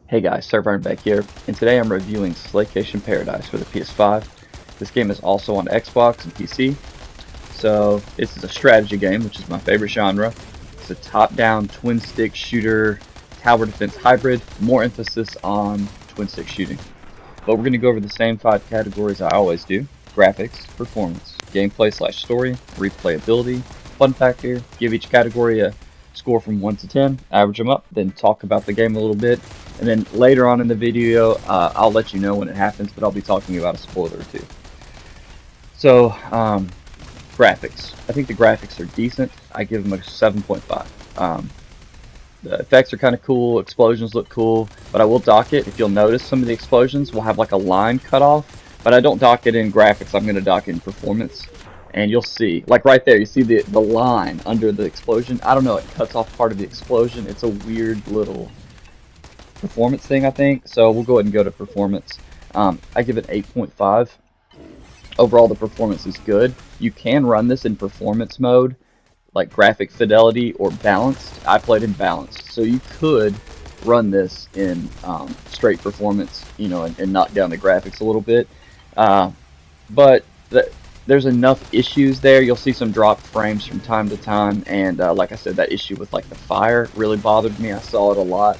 Hey guys, SirVern back here, and today I'm reviewing Slaycation Paradise for the PS5. This game is also on Xbox and PC. So this is a strategy game, which is my favorite genre. It's a top-down twin-stick shooter, tower defense hybrid, more emphasis on twin-stick shooting. But we're going to go over the same 5 categories I always do: graphics, performance, gameplay/story, replayability, fun factor. Give each category a score from 1 to 10, average them up, then talk about the game a little bit. And then later on in the video, I'll let you know when it happens, but I'll be talking about a spoiler or two. So, graphics. I think the graphics are decent. I give them a 7.5. The effects are kind of cool, explosions look cool, but I will dock it. If you'll notice, some of the explosions will have like a line cut off, but I don't dock it in graphics. I'm going to dock it in performance. And you'll see, like right there, you see the line under the explosion. I don't know, it cuts off part of the explosion. It's a weird little performance thing, I think. So we'll go ahead and go to performance. I give it 8.5. Overall, the performance is good. You can run this in performance mode, like graphic fidelity or balanced. I played in balanced, so you could run this in straight performance, and knock down the graphics a little bit. But there's enough issues there. You'll see some dropped frames from time to time, and like I said, that issue with like the fire really bothered me. I saw it a lot.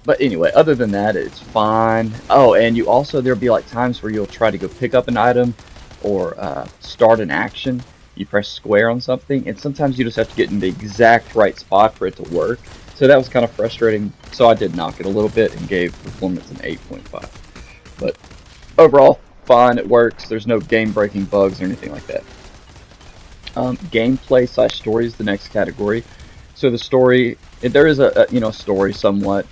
But anyway, other than that, it's fine. Oh, and there'll be like times where you'll try to go pick up an item or start an action. You press square on something, and sometimes you just have to get in the exact right spot for it to work. So that was kind of frustrating. So I did knock it a little bit and gave performance an 8.5. But overall, fine, it works. There's no game-breaking bugs or anything like that. Gameplay/story is the next category. So the story, there is a story somewhat,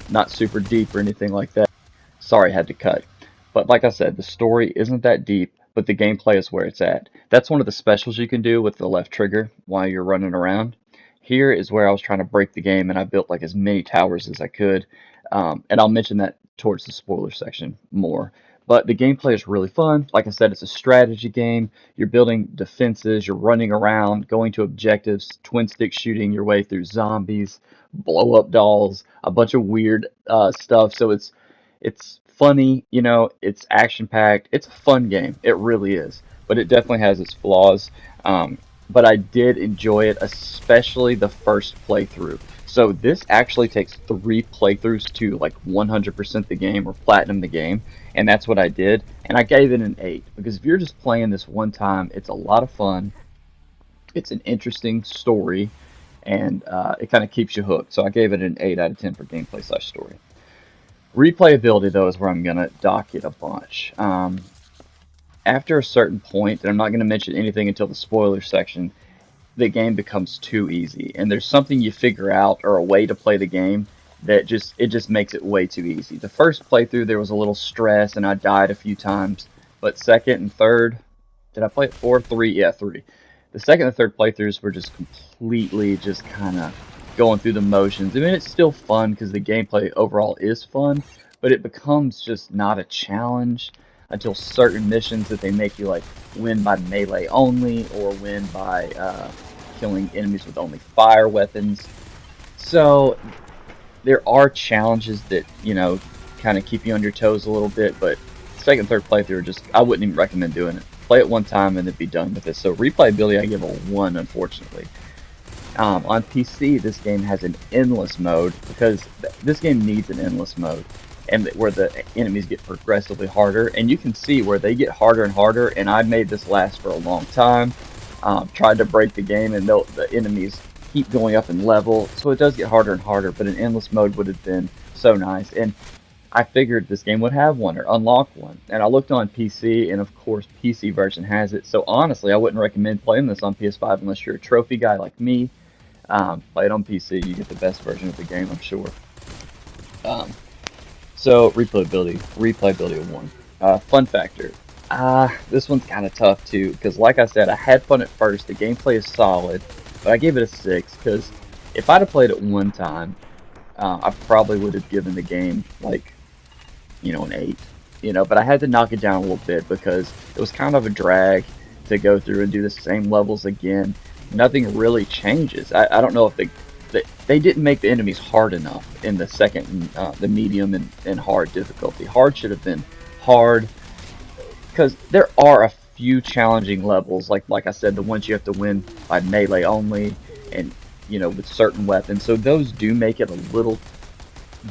not super deep or anything like that. Sorry, I had to cut. But like I said, the story isn't that deep, but the gameplay is where it's at. That's one of the specials you can do with the left trigger while you're running around. Here is where I was trying to break the game, and I built like as many towers as I could. And I'll mention that towards the spoiler section more. But the gameplay is really fun. Like I said, it's a strategy game. You're building defenses, you're running around, going to objectives, twin stick shooting your way through zombies, blow up dolls, a bunch of weird stuff. So it's funny, it's action packed. It's a fun game. It really is. But it definitely has its flaws. But I did enjoy it, especially the first playthrough. So this actually takes 3 playthroughs to like 100% the game or platinum the game, and that's what I did. And I gave it an 8 because if you're just playing this one time, it's a lot of fun. It's an interesting story, and it kind of keeps you hooked. So I gave it an 8 out of 10 for gameplay/story. Replayability, though, is where I'm gonna dock it a bunch. After a certain point, and I'm not going to mention anything until the spoiler section, the game becomes too easy, and there's something you figure out or a way to play the game that just makes it way too easy. The first playthrough there was a little stress and I died a few times, but second and third, did I play it 4? 3? Yeah, 3. The second and third playthroughs were just completely just kind of going through the motions. I mean, it's still fun because the gameplay overall is fun, but it becomes just not a challenge until certain missions that they make you like win by melee only or win by killing enemies with only fire weapons. So there are challenges that kind of keep you on your toes a little bit, but second, third playthrough I wouldn't even recommend doing it. Play it one time and then be done with it. So replayability, I give a 1, unfortunately. On PC, this game has an endless mode because this game needs an endless mode, and where the enemies get progressively harder, and you can see where they get harder and harder. And I made this last for a long time, tried to break the game, and the enemies keep going up in level, so it does get harder and harder. But an endless mode would have been so nice, and I figured this game would have one or unlock one. And I looked on PC, and of course PC version has it. So honestly, I wouldn't recommend playing this on PS5 unless you're a trophy guy like me. Play it on PC, you get the best version of the game, I'm sure. So replayability of 1. Fun factor. This one's kind of tough too, because like I said, I had fun at first. The gameplay is solid, but I gave it a 6 because if I'd have played it one time, I probably would have given the game like, an 8. But I had to knock it down a little bit because it was kind of a drag to go through and do the same levels again. Nothing really changes. I don't know if they didn't make the enemies hard enough in the second, the medium and hard difficulty. Hard should have been hard, because there are a few challenging levels, like I said, the ones you have to win by melee only, and with certain weapons. So those do make it a little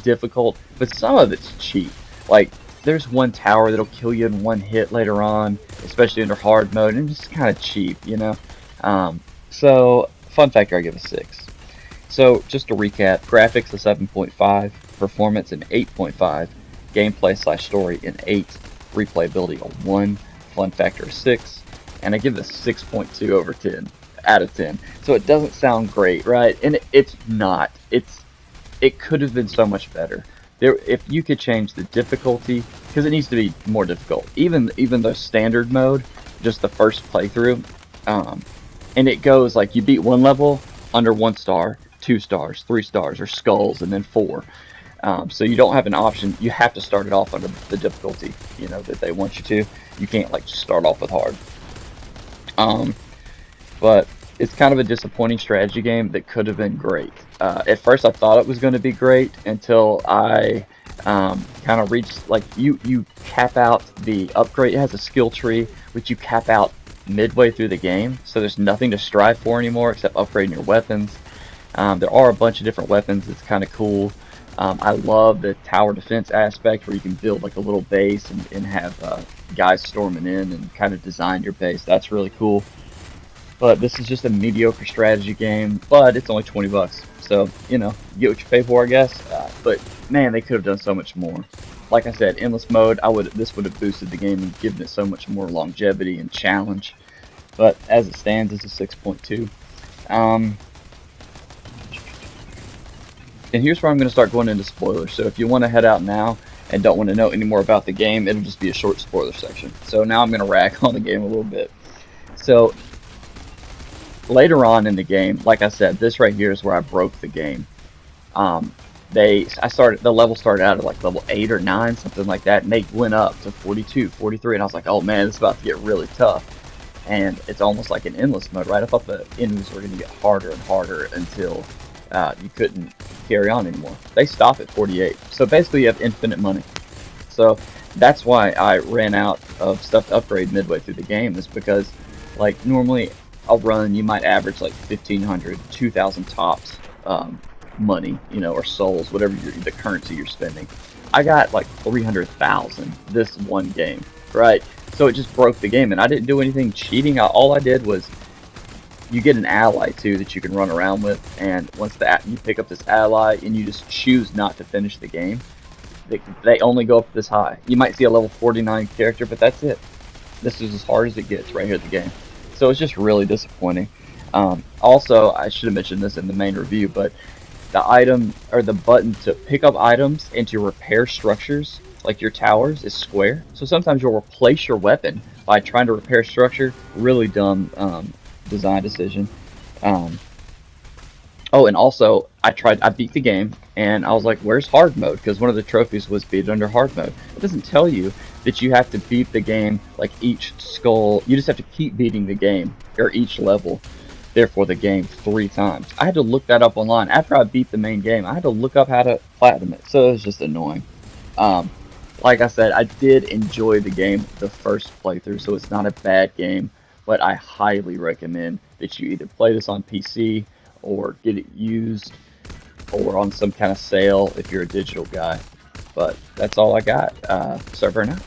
difficult, but some of it's cheap. Like, there's one tower that'll kill you in one hit later on, especially under hard mode, and it's kind of cheap. So fun factor, I give a 6. So just to recap, graphics a 7.5, performance an 8.5, gameplay / story an 8, replayability a 1, fun factor a 6, and I give it a 6.2 over 10 out of 10. So it doesn't sound great, right? And it's not. It could have been so much better. If you could change the difficulty, because it needs to be more difficult. Even the standard mode, just the first playthrough, and it goes like you beat one level under 1 star, 2 stars, 3 stars, or skulls, and then 4. So you don't have an option. You have to start it off under the difficulty, that they want you to. You can't like just start off with hard. But it's kind of a disappointing strategy game that could have been great. At first I thought it was going to be great until I kind of reached, like, you cap out the upgrade. It has a skill tree, which you cap out midway through the game, so there's nothing to strive for anymore except upgrading your weapons. There are a bunch of different weapons. It's kind of cool. I love the tower defense aspect, where you can build like a little base and have guys storming in and kind of design your base. That's really cool. But this is just a mediocre strategy game, but it's only 20 bucks. So, you get what you pay for, I guess. But man, they could have done so much more. Like I said, endless mode, this would have boosted the game and given it so much more longevity and challenge. But as it stands, it's a 6.2. And here's where I'm going to start going into spoilers. So if you want to head out now and don't want to know any more about the game, it'll just be a short spoiler section. So now I'm going to rag on the game a little bit. So later on in the game, like I said, this right here is where I broke the game. The level started out at like level 8 or 9, something like that, and they went up to 42, 43, and I was like, oh man, it's about to get really tough. And it's almost like an endless mode, right? I thought the enemies were going to get harder and harder until you couldn't carry on anymore. They stop at 48, so basically you have infinite money. So that's why I ran out of stuff to upgrade midway through the game, is because, like, normally a run you might average like 1,500, 2,000 tops money, or souls, whatever the currency you're spending. I got like 300,000 this one game, right? So it just broke the game, and I didn't do anything cheating. All I did was, you get an ally too that you can run around with, and once you pick up this ally and you just choose not to finish the game, they only go up this high. You might see a level 49 character, but that's it. This is as hard as it gets right here at the game. So it's just really disappointing. Also, I should have mentioned this in the main review, but the item, or the button to pick up items and to repair structures, like your towers, is square. So sometimes you'll replace your weapon by trying to repair structure. Really dumb design decision. Oh, and also, I beat the game, and I was like, where's hard mode? Because one of the trophies was beat under hard mode. It doesn't tell you that you have to beat the game, like each skull. You just have to keep beating the game, or each level, therefore the game, 3 times. I had to look that up online. After I beat the main game, I had to look up how to platinum it, so it was just annoying. Like I said, I did enjoy the game the first playthrough, so it's not a bad game, but I highly recommend that you either play this on PC, or get it used, or on some kind of sale if you're a digital guy. But that's all I got. SirVern out.